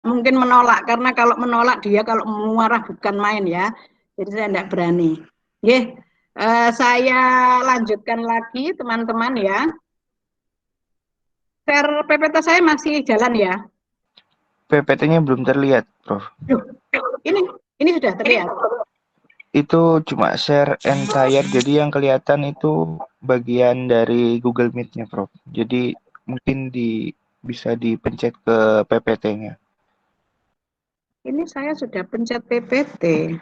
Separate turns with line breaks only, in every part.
mungkin menolak, karena kalau menolak dia kalau marah bukan main ya. Jadi saya tidak berani. Oke, saya lanjutkan lagi teman-teman ya. Share PPT saya masih jalan ya.
PPT-nya belum terlihat, Prof.
Ini sudah terlihat.
Itu cuma share entire, jadi yang kelihatan itu bagian dari Google Meet-nya, Prof. Jadi mungkin bisa dipencet ke PPT-nya.
Ini saya sudah pencet PPT.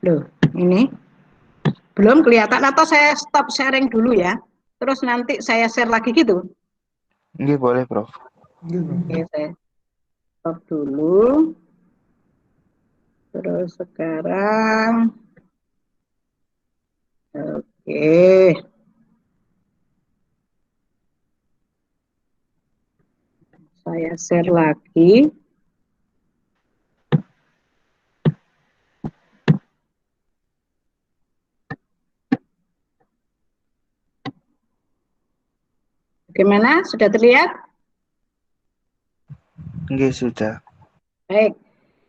Loh, ini belum kelihatan, atau saya stop sharing dulu ya. Terus nanti saya share lagi gitu.
Ini boleh, Prof.
Oke, saya stop dulu. Terus sekarang, oke, saya share lagi. Bagaimana? Sudah terlihat?
Enggak, sudah.
Baik.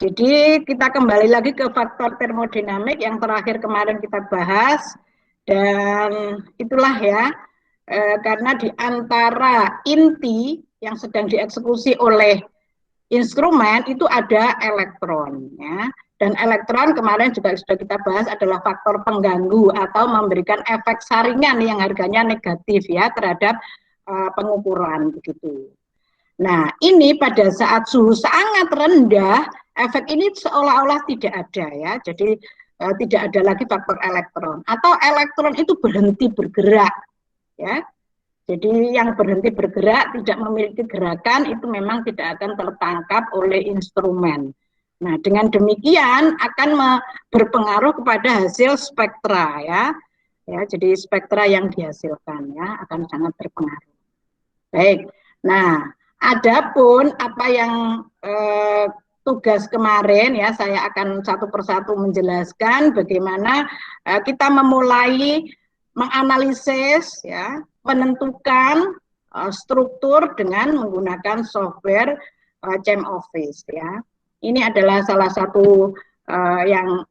Jadi kita kembali lagi ke faktor termodinamik yang terakhir kemarin kita bahas, dan itulah ya, karena di antara inti yang sedang dieksekusi oleh instrumen itu ada elektron ya. Dan elektron kemarin juga sudah kita bahas adalah faktor pengganggu atau memberikan efek saringan yang harganya negatif ya terhadap pengukuran begitu. Nah, ini pada saat suhu sangat rendah, efek ini seolah-olah tidak ada ya. Jadi tidak ada lagi faktor elektron, atau elektron itu berhenti bergerak ya. Jadi yang berhenti bergerak tidak memiliki gerakan itu memang tidak akan tertangkap oleh instrumen. Nah, dengan demikian akan berpengaruh kepada hasil spektra ya. Ya, jadi spektra yang dihasilkan ya akan sangat berpengaruh. Baik. Nah, adapun apa yang tugas kemarin ya, saya akan satu persatu menjelaskan bagaimana kita memulai menganalisis ya, menentukan struktur dengan menggunakan software Chem Office ya. Ini adalah salah satu yang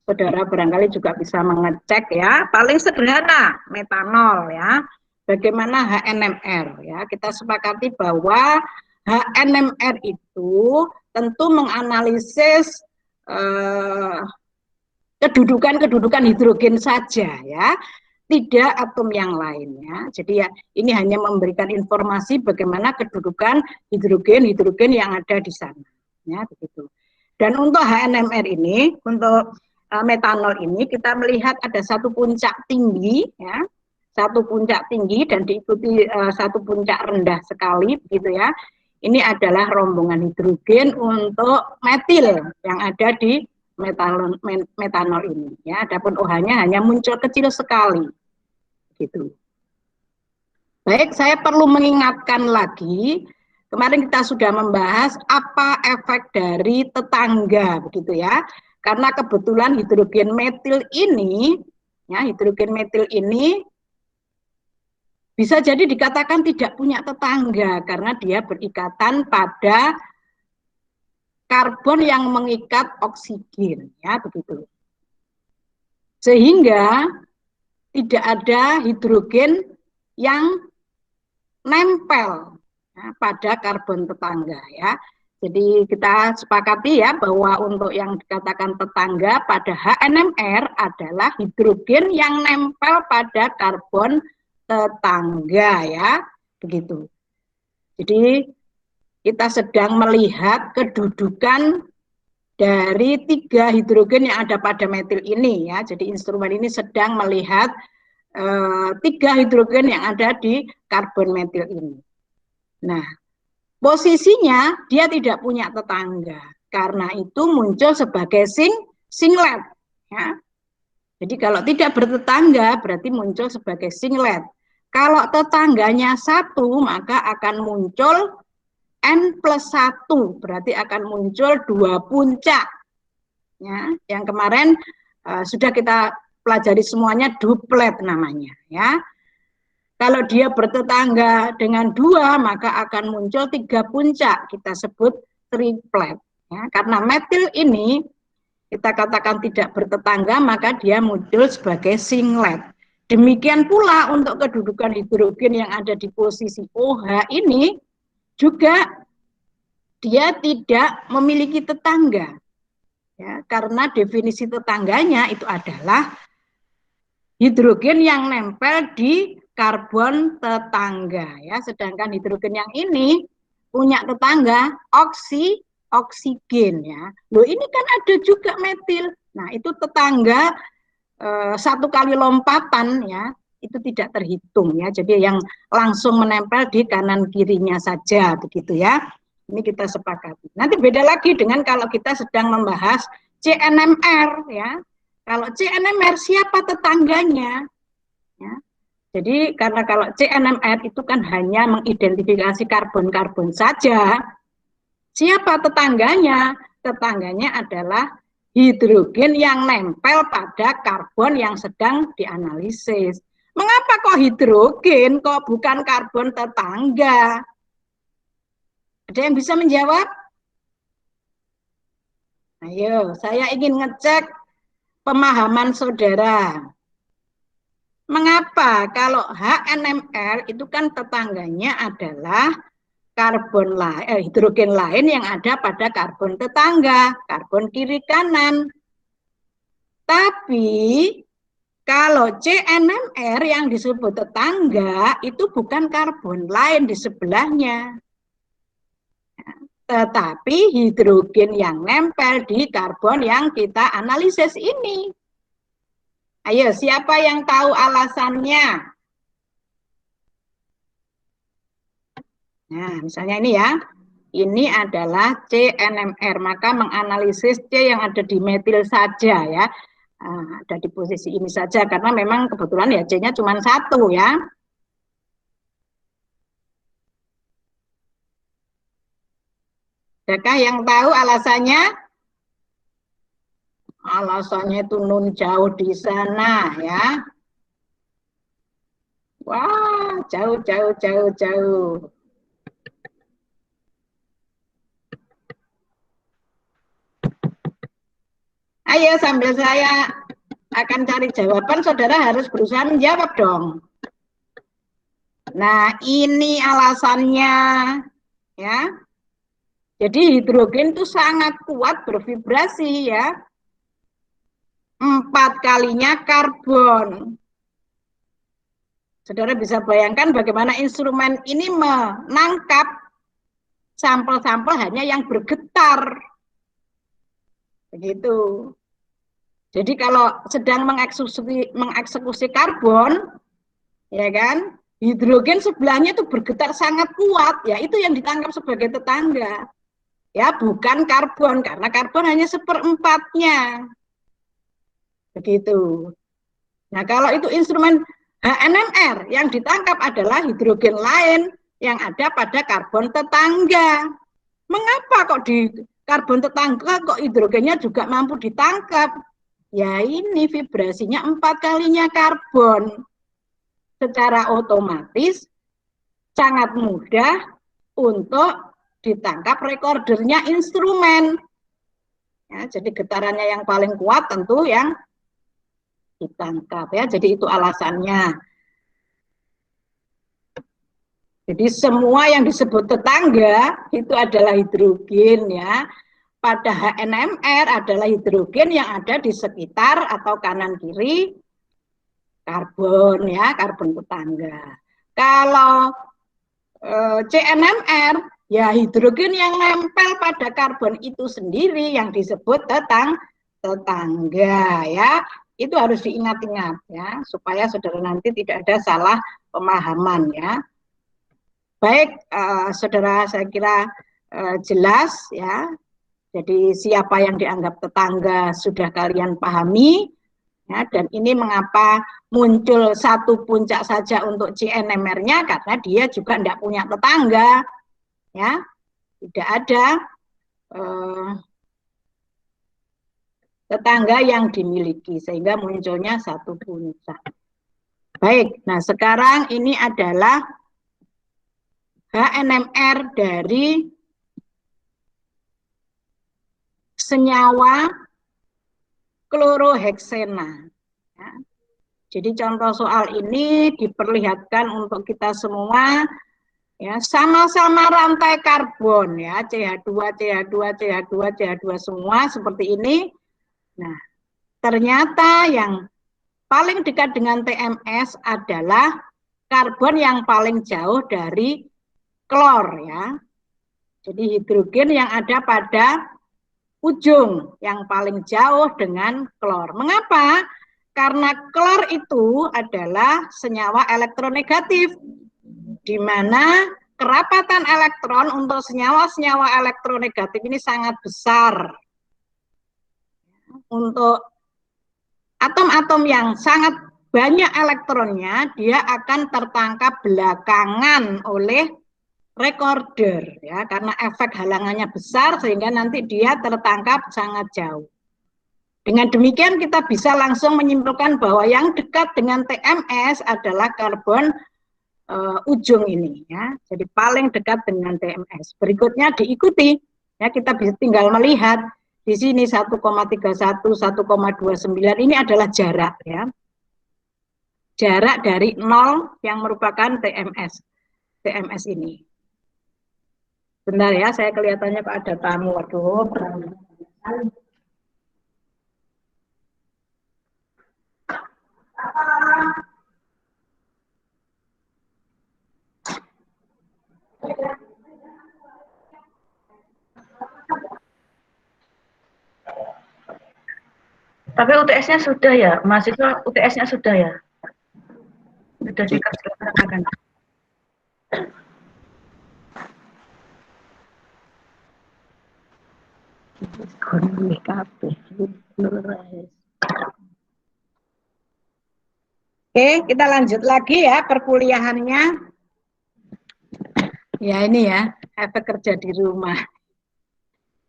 saudara barangkali juga bisa mengecek ya, paling sederhana metanol ya. Bagaimana HNMR ya, kita sepakati bahwa HNMR itu tentu menganalisis kedudukan hidrogen saja ya, tidak atom yang lainnya. Jadi ya ini hanya memberikan informasi bagaimana kedudukan hidrogen yang ada di sana ya begitu. Dan untuk HNMR ini, untuk metanol ini kita melihat ada satu puncak tinggi ya, satu puncak tinggi dan diikuti satu puncak rendah sekali begitu ya. Ini adalah rombongan hidrogen untuk metil yang ada di metanol ini ya. Adapun OH-nya hanya muncul kecil sekali gitu. Baik, saya perlu mengingatkan lagi, kemarin kita sudah membahas apa efek dari tetangga begitu ya. Karena kebetulan hidrogen metil ini ya, hidrogen metil ini bisa jadi dikatakan tidak punya tetangga karena dia berikatan pada karbon yang mengikat oksigen ya begitu. Sehingga tidak ada hidrogen yang nempel ya, pada karbon tetangga ya. Jadi kita sepakati ya bahwa untuk yang dikatakan tetangga pada HNMR adalah hidrogen yang nempel pada karbon tetangga ya, begitu. Jadi kita sedang melihat kedudukan dari 3 hidrogen yang ada pada metil ini ya. Jadi instrumen ini sedang melihat 3 hidrogen yang ada di karbon metil ini. Nah, posisinya dia tidak punya tetangga. Karena itu muncul sebagai singlet ya. Jadi kalau tidak bertetangga berarti muncul sebagai singlet. Kalau tetangganya 1 maka akan muncul N+1, berarti akan muncul 2 puncak. Ya, yang kemarin sudah kita pelajari semuanya duplet namanya ya. Kalau dia bertetangga dengan 2, maka akan muncul 3 puncak. Kita sebut triplet. Ya, karena metil ini kita katakan tidak bertetangga, maka dia muncul sebagai singlet. Demikian pula untuk kedudukan hidrogen yang ada di posisi OH ini juga dia tidak memiliki tetangga. Ya, karena definisi tetangganya itu adalah hidrogen yang nempel di karbon tetangga, ya. Sedangkan hidrogen yang ini punya tetangga oksigen, ya. Loh, ini kan ada juga metil. Nah, itu tetangga 1 kali lompatan, ya. Itu tidak terhitung, ya. Jadi yang langsung menempel di kanan kirinya saja, begitu, ya. Ini kita sepakati. Nanti beda lagi dengan kalau kita sedang membahas CNMR, ya. Kalau CNMR siapa tetangganya? Ya. Jadi karena kalau CNMR itu kan hanya mengidentifikasi karbon-karbon saja, siapa tetangganya? Tetangganya adalah hidrogen yang nempel pada karbon yang sedang dianalisis. Mengapa kok hidrogen, kok bukan karbon tetangga? Ada yang bisa menjawab? Ayo, saya ingin ngecek pemahaman saudara. Mengapa? Kalau HNMR itu kan tetangganya adalah hidrogen lain yang ada pada karbon tetangga, karbon kiri kanan. Tapi kalau CNMR yang disebut tetangga itu bukan karbon lain di sebelahnya, tetapi hidrogen yang nempel di karbon yang kita analisis ini. Ayo, siapa yang tahu alasannya? Nah, misalnya ini ya, ini adalah CNMR, maka menganalisis C yang ada di metil saja ya, ada di posisi ini saja, karena memang kebetulan ya C-nya cuma 1 ya. Adakah yang tahu alasannya? Alasannya itu nun jauh di sana ya. Wah, jauh, jauh, jauh, jauh. Ayo, sambil saya akan cari jawaban, saudara harus berusaha menjawab dong. Nah, ini alasannya ya. Jadi hidrogen itu sangat kuat bervibrasi ya. 4 kalinya karbon. Saudara bisa bayangkan bagaimana instrumen ini menangkap sampel-sampel hanya yang bergetar. Begitu. Jadi kalau sedang mengeksekusi karbon, ya kan, hidrogen sebelahnya itu bergetar sangat kuat, ya itu yang ditangkap sebagai tetangga. Ya, bukan karbon, karena karbon hanya 1/4-nya. Begitu. Nah, kalau itu instrumen HNMR, yang ditangkap adalah hidrogen lain yang ada pada karbon tetangga. Mengapa kok di karbon tetangga kok hidrogennya juga mampu ditangkap? Ya ini vibrasinya 4 kalinya karbon. Secara otomatis sangat mudah untuk ditangkap rekordernya instrumen. Ya, jadi getarannya yang paling kuat tentu yang ditangkap ya. Jadi itu alasannya. Jadi semua yang disebut tetangga itu adalah hidrogen ya. Pada HNMR adalah hidrogen yang ada di sekitar atau kanan kiri karbon ya, karbon tetangga. Kalau CNMR ya hidrogen yang nempel pada karbon itu sendiri yang disebut tetangga ya. Itu harus diingat-ingat ya, supaya saudara nanti tidak ada salah pemahaman ya. Baik, saudara, saya kira jelas ya. Jadi siapa yang dianggap tetangga sudah kalian pahami ya, dan ini mengapa muncul 1 puncak saja untuk CNMR-nya, karena dia juga tidak punya tetangga ya, tidak ada tetangga yang dimiliki sehingga munculnya 1 puncak. Baik, nah sekarang ini adalah HNMR dari senyawa kloroheksena. Ya. Jadi contoh soal ini diperlihatkan untuk kita semua, ya, sama-sama rantai karbon, ya, CH2, CH2, CH2, CH2 semua seperti ini. Nah, ternyata yang paling dekat dengan TMS adalah karbon yang paling jauh dari klor, ya. Jadi hidrogen yang ada pada ujung yang paling jauh dengan klor. Mengapa? Karena klor itu adalah senyawa elektronegatif, di mana kerapatan elektron untuk senyawa-senyawa elektronegatif ini sangat besar. Untuk atom-atom yang sangat banyak elektronnya, dia akan tertangkap belakangan oleh recorder, ya, karena efek halangannya besar sehingga nanti dia tertangkap sangat jauh. Dengan demikian kita bisa langsung menyimpulkan bahwa yang dekat dengan TMS adalah karbon ujung ini, ya. Jadi paling dekat dengan TMS. Berikutnya diikuti, ya, kita bisa tinggal melihat di sini 1,31, 1,29 ini adalah jarak, ya. Jarak dari 0 yang merupakan TMS. TMS ini. Bentar ya, saya kelihatannya kok ada tamu. Waduh.
Tapi UTS-nya sudah ya, mahasiswa UTS-nya sudah ya? Sudah dikerjakan.
Oke, kita lanjut lagi ya perkuliahannya. Ya ini ya, efek kerja di rumah.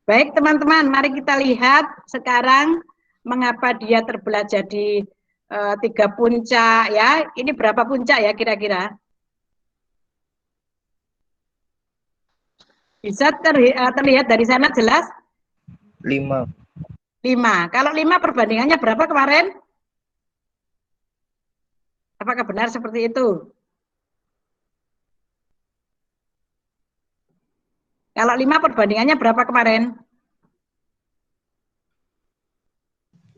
Baik teman-teman, mari kita lihat sekarang mengapa dia terbelah jadi 3 puncak ya. Ini berapa puncak ya kira-kira? Bisa terlihat dari sana jelas?
5.
5. Kalau 5 perbandingannya berapa kemarin? Apakah benar seperti itu? Kalau 5 perbandingannya berapa kemarin?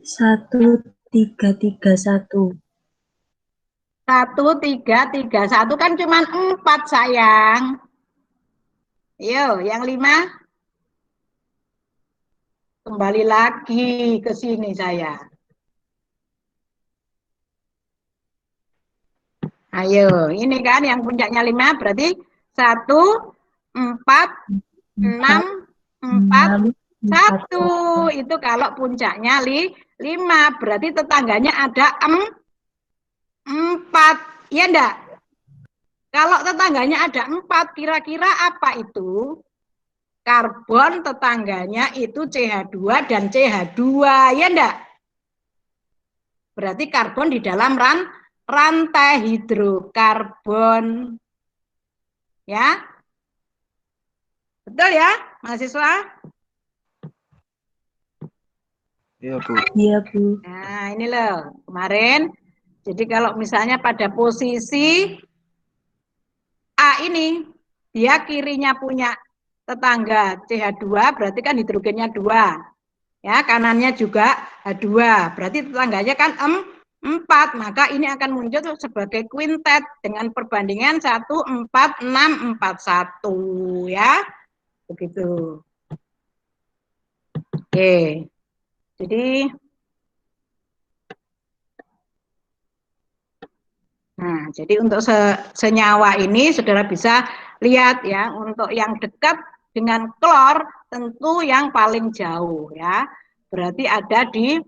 1,331.
1,331 kan cuma 4 sayang. Yo, yang 5? Kembali lagi ke sini saya. Ayo, ini kan yang puncaknya 5 berarti 1, 4, 6, 4, 1. Itu kalau puncaknya 5, berarti tetangganya ada 4. Iya enggak? Kalau tetangganya ada 4, kira-kira apa itu? Karbon tetangganya itu CH2 dan CH2, ya enggak? Berarti karbon di dalam rantai hidrokarbon. Ya? Betul ya, mahasiswa?
Iya, Bu.
Iya, Bu.
Nah, ini loh, kemarin. Jadi kalau misalnya pada posisi A ini, dia kirinya punya tetangga CH2, berarti kan hidrogennya 2. Ya, kanannya juga H2, berarti tetangganya kan 4, maka ini akan muncul sebagai quintet dengan perbandingan 1, 4, 6, 4, 1, ya. Begitu. Oke. Jadi jadi untuk senyawa ini saudara bisa lihat ya, untuk yang dekat dengan klor tentu yang paling jauh ya. Berarti ada di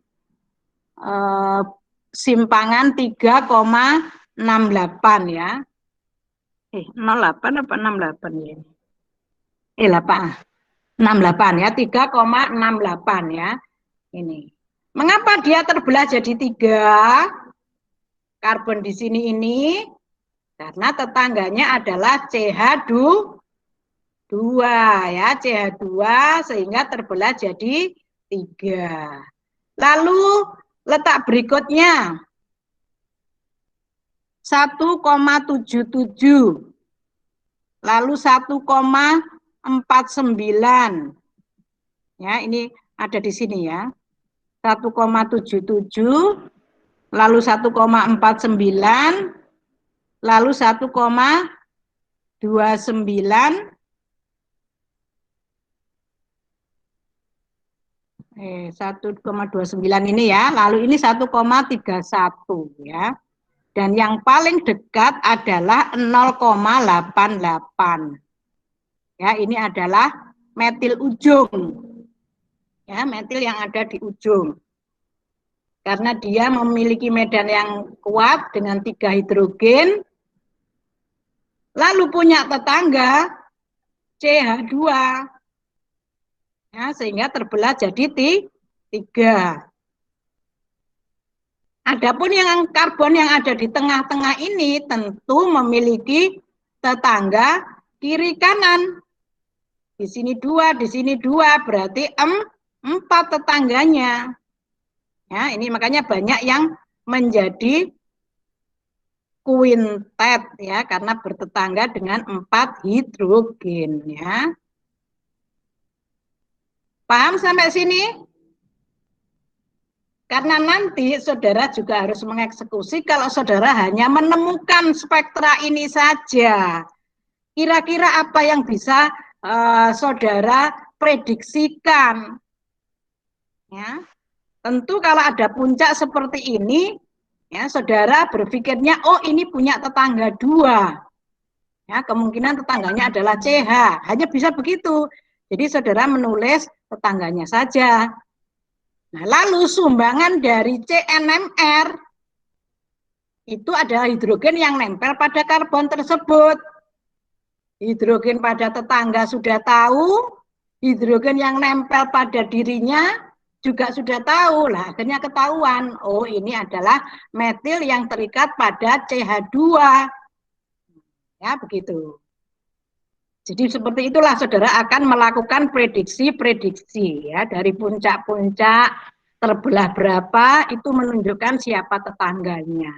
simpangan 3,68 ya. 08 apa 68 ya? 68 ya, 3,68 ya. Ini. Mengapa dia terbelah jadi 3? karbon di sini ini karena tetangganya adalah CH2 ya, CH2 sehingga terbelah jadi 3. Lalu letak berikutnya 1,77 lalu 1,49 ya, ini ada di sini ya, 1,77 lalu 1,49 lalu 1,29 1,29 ini ya, lalu ini 1,31 ya. Dan yang paling dekat adalah 0,88. Ya, ini adalah metil ujung. Ya, metil yang ada di ujung. Karena dia memiliki medan yang kuat dengan 3 hidrogen, lalu punya tetangga CH2. Ya, sehingga terbelah jadi 3. Adapun yang karbon yang ada di tengah-tengah ini tentu memiliki tetangga kiri kanan. Di sini 2, di sini 2, berarti 4 tetangganya. Ya, ini makanya banyak yang menjadi kuintet ya, karena bertetangga dengan 4 hidrogen ya. Paham sampai sini? Karena nanti saudara juga harus mengeksekusi kalau saudara hanya menemukan spektra ini saja. Kira-kira apa yang bisa saudara prediksikan? Ya, tentu kalau ada puncak seperti ini, ya saudara berpikirnya, oh ini punya tetangga 2. Ya, kemungkinan tetangganya adalah CH. Hanya bisa begitu. Jadi saudara menulis tetangganya saja. Nah, lalu sumbangan dari CNMR itu adalah hidrogen yang nempel pada karbon tersebut. Hidrogen pada tetangga sudah tahu, hidrogen yang nempel pada dirinya juga sudah tahu. Lah, akhirnya ketahuan, oh ini adalah metil yang terikat pada CH2. Ya, begitu. Jadi seperti itulah saudara akan melakukan prediksi-prediksi ya, dari puncak-puncak terbelah berapa itu menunjukkan siapa tetangganya.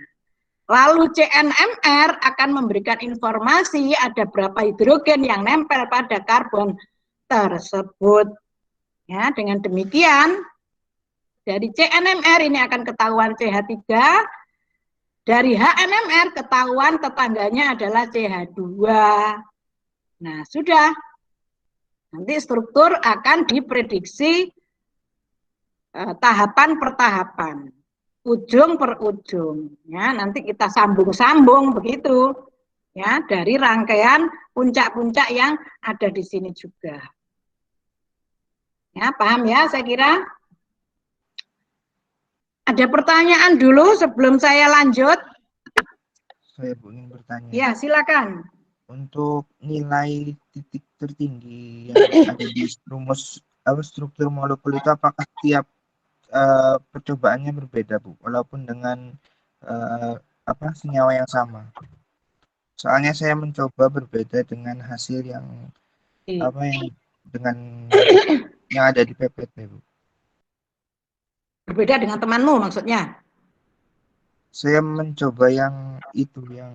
Lalu CNMR akan memberikan informasi ada berapa hidrogen yang nempel pada karbon tersebut. Ya, dengan demikian dari CNMR ini akan ketahuan CH3, dari HNMR ketahuan tetangganya adalah CH2. Nah, sudah. Nanti struktur akan diprediksi tahapan per tahapan, ujung per ujung. Ya, nanti kita sambung-sambung begitu. Ya, dari rangkaian puncak-puncak yang ada di sini juga. Ya, paham ya saya kira? Ada pertanyaan dulu sebelum saya lanjut?
Saya ingin bertanya.
Ya, silakan.
Untuk nilai titik tertinggi yang ada di rumus struktur molekul itu apakah tiap percobaannya berbeda, Bu? Walaupun dengan senyawa yang sama. Soalnya saya mencoba berbeda dengan hasil yang dengan yang ada di PPT, Bu.
Berbeda dengan temanmu maksudnya?
Saya mencoba yang itu yang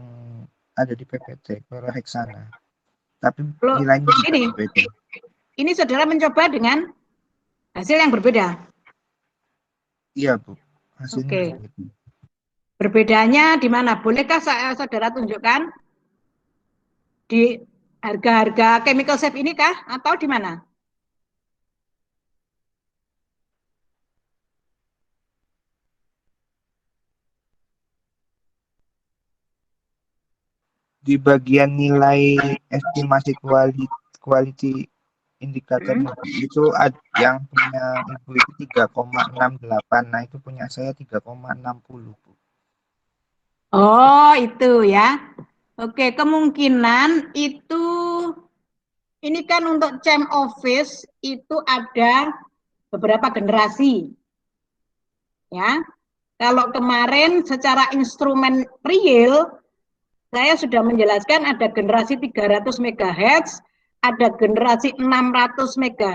ada di PPT, chlorhexana. Tapi nilainya berbeda.
Ini saudara mencoba dengan hasil yang berbeda?
Iya, Bu. Hasilnya berbeda.
Berbedanya di mana? Bolehkah saya saudara tunjukkan? Di harga-harga chemical safe ini kah? Atau di mana?
Di bagian nilai estimasi quality indikator itu ada yang punya Ibu itu 3,68. Nah, itu punya saya 3,60, Bu.
Oh, itu ya. Oke, kemungkinan itu ini kan untuk CEM Office itu ada beberapa generasi. Ya. Kalau kemarin secara instrumen real, saya sudah menjelaskan ada generasi 300 MHz, ada generasi 600 MHz.